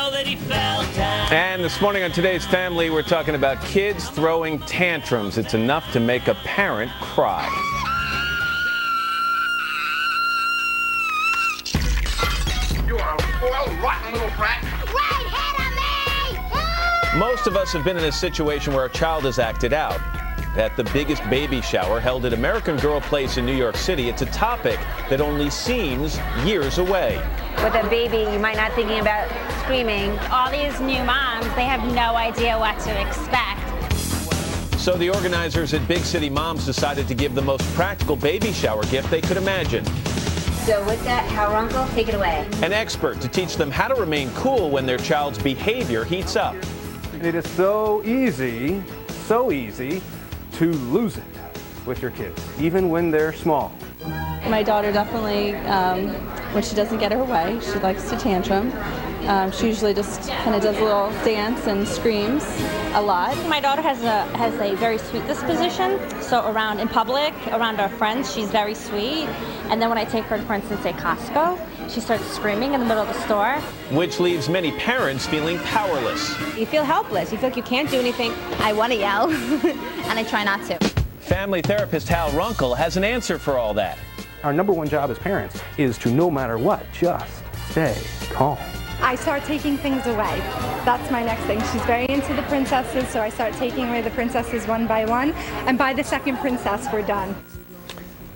know that he fell down. And this morning on Today's Family, we're talking about kids throwing tantrums. It's enough to make a parent cry. You are a spoiled, rotten little brat. Right head of me! Most of us have been in a situation where a child has acted out. At the biggest baby shower held at American Girl Place in New York City, it's a topic that only seems years away. With a baby, you might not thinking about screaming. All these new moms, they have no idea what to expect. So the organizers at Big City Moms decided to give the most practical baby shower gift they could imagine. So with that, Hal Runkel, take it away. An expert to teach them how to remain cool when their child's behavior heats up. It is so easy to lose it with your kids, even when they're small. My daughter definitely, when she doesn't get her way, she likes to tantrum. She usually just kind of does a little dance and screams a lot. My daughter has a very sweet disposition, so around in public, around our friends, she's very sweet. And then when I take her, for instance, say Costco, she starts screaming in the middle of the store. Which leaves many parents feeling powerless. You feel helpless. You feel like you can't do anything. I want to yell, and I try not to. Family therapist Hal Runkel has an answer for all that. Our number one job as parents is to, no matter what, just stay calm. I start taking things away. That's my next thing. She's very into the princesses, so I start taking away the princesses one by one. And by the second princess, we're done.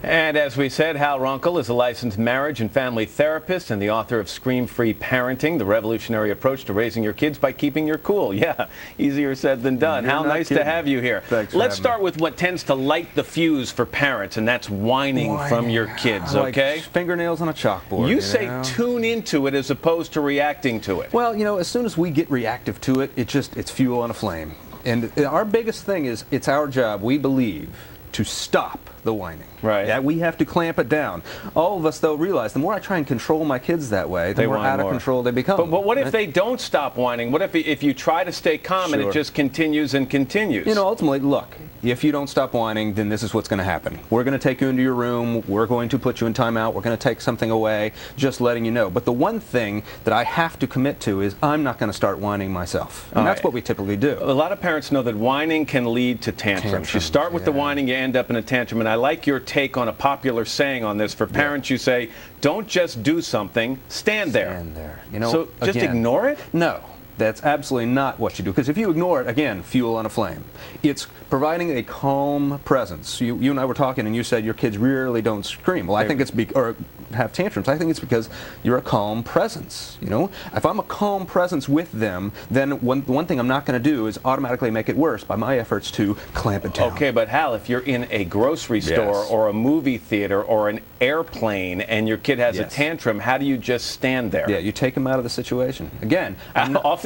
And as we said, Hal Runkel is a licensed marriage and family therapist and the author of Screamfree Parenting, the revolutionary approach to raising your kids by keeping your cool. Yeah, easier said than done. Hal, nice to have you here. Thanks for Let's having start me. with what tends to light the fuse for parents, and that's whining from your kids, okay? Like fingernails on a chalkboard. You say tune into it as opposed to reacting to it. Well, as soon as we get reactive to it, it's fuel on a flame. And our biggest thing is it's our job, we believe, to stop the whining. Right. Yeah, we have to clamp it down. All of us, though, realize the more I try and control my kids that way, the more out of control they become. But what if they don't stop whining? What if you try to stay calm and it just continues and continues? Ultimately, look, if you don't stop whining, then this is what's going to happen. We're going to take you into your room. We're going to put you in timeout. We're going to take something away, just letting you know. But the one thing that I have to commit to is I'm not going to start whining myself. And that's what we typically do. A lot of parents know that whining can lead to tantrums. You start with the whining, you end up in a tantrum. And I like your take on a popular saying on this. For parents, you say, don't just do something, stand there. Stand there. So just ignore it? No. That's absolutely not what you do. Because if you ignore it, again, fuel on a flame. It's providing a calm presence. You and I were talking, and you said your kids rarely don't scream. Well, I think it's or have tantrums. I think it's because you're a calm presence. If I'm a calm presence with them, then one thing I'm not going to do is automatically make it worse by my efforts to clamp it down. Okay, but Hal, if you're in a grocery store or a movie theater or an airplane and your kid has a tantrum, how do you just stand there? Yeah, you take them out of the situation. Again, off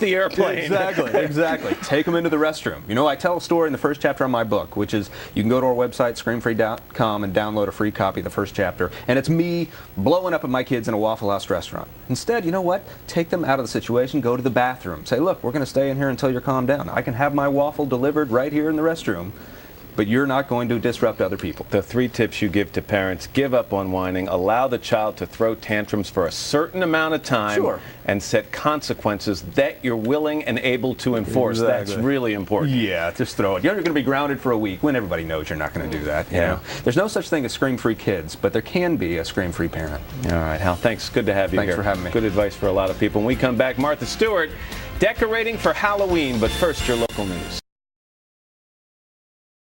the airplane. Exactly. Take them into the restroom. I tell a story in the first chapter of my book, which is you can go to our website, screamfree.com, and download a free copy of the first chapter. And it's me blowing up at my kids in a Waffle House restaurant. Instead, you know what? Take them out of the situation, go to the bathroom. Say, look, we're going to stay in here until you're calmed down. I can have my waffle delivered right here in the restroom, but you're not going to disrupt other people. The 3 tips you give to parents: give up on whining, allow the child to throw tantrums for a certain amount of time, and set consequences that you're willing and able to enforce. That's really important. Yeah, just throw it. You're going to be grounded for a week when everybody knows you're not going to do that. There's no such thing as scream-free kids, but there can be a scream-free parent. All right, Hal, thanks. Good to have you here. Thanks for having me. Good advice for a lot of people. When we come back, Martha Stewart decorating for Halloween, but first, your local news.